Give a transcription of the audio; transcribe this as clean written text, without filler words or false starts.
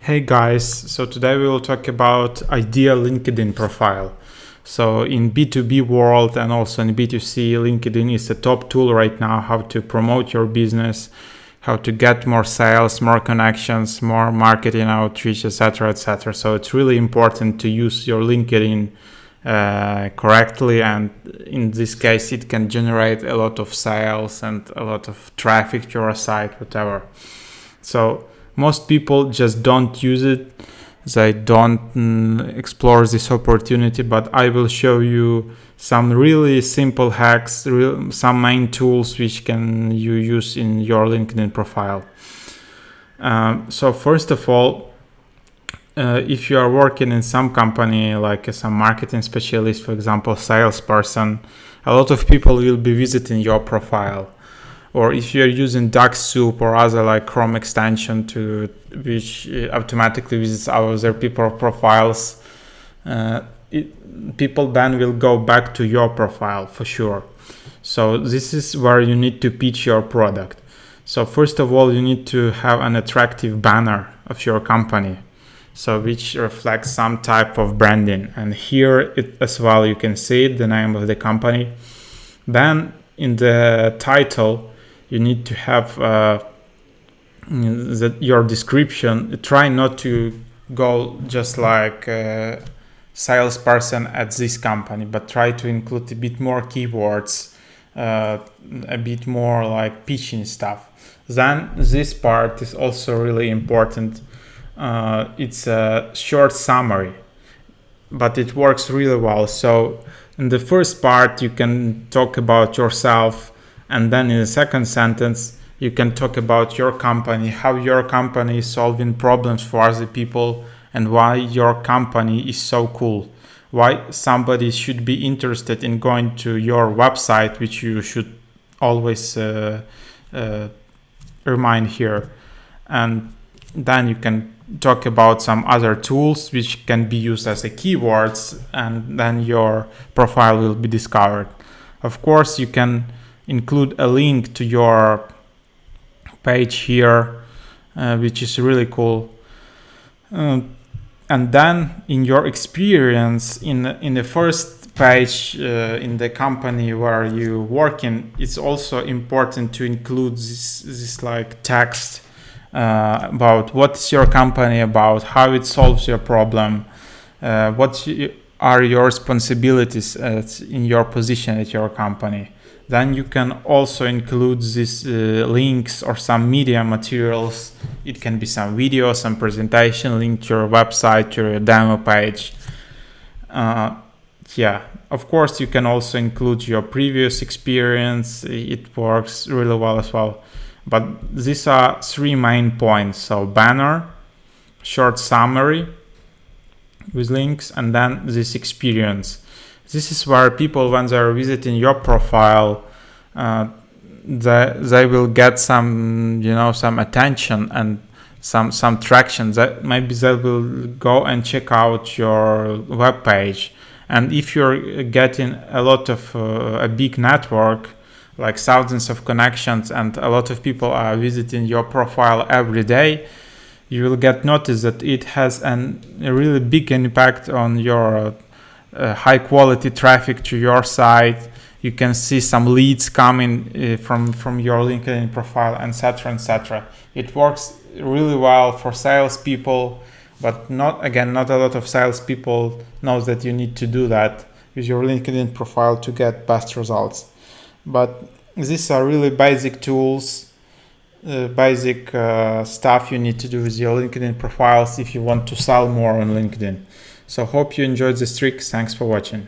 Hey guys, so today we will talk about ideal LinkedIn profile. So in B2B world and also in B2C, LinkedIn is a top tool right now how to promote your business, how to get more sales, more connections, more marketing outreach, etc., etc. So it's really important to use your LinkedIn correctly, and in this case it can generate a lot of sales and a lot of traffic to your site, whatever. So most people just don't use it. They don't explore this opportunity, but I will show you some really simple hacks, some main tools which can you use in your LinkedIn profile. So first of all, if you are working in some company, like some marketing specialist, for example, salesperson, a lot of people will be visiting your profile. Or if you're using DuckSoup or other like Chrome extension to which automatically visits other people profiles, people then will go back to your profile for sure. So this is where you need to pitch your product. So first of all, you need to have an attractive banner of your company, so which reflects some type of branding. And here as well you can see the name of the company. Then in the title, you need to have your description. Try not to go just like a salesperson at this company, but try to include a bit more keywords, a bit more like pitching stuff. Then this part is also really important. It's a short summary, but it works really well. So in the first part, you can talk about yourself, and then in the second sentence, you can talk about your company, how your company is solving problems for other people, and why your company is so cool. Why somebody should be interested in going to your website, which you should always remind here. And then you can talk about some other tools which can be used as a keywords, and then your profile will be discovered. Of course, you can include a link to your page here, which is really cool. And then in your experience in the first page in the company where you working, it's also important to include this like text about what's your company about, how it solves your problem, what are your responsibilities in your position at your company. Then you can also include these links or some media materials. It can be some video, some presentation, link to your website, to your demo page. Of course, you can also include your previous experience. It works really well as well. But these are three main points. So banner, short summary with links, and then this experience. This is where people, when they're visiting your profile, they will get some, some attention and some traction. That maybe they will go and check out your web page. And if you're getting a lot of a big network, like thousands of connections, and a lot of people are visiting your profile every day, you will get notice that it has a really big impact on your high quality traffic to your site. You can see some leads coming from your LinkedIn profile, etc., etc. It works really well for salespeople, but not a lot of salespeople knows that you need to do that with your LinkedIn profile to get best results. But these are really basic tools, basic stuff you need to do with your LinkedIn profiles if you want to sell more on LinkedIn. So hope you enjoyed this trick. Thanks for watching.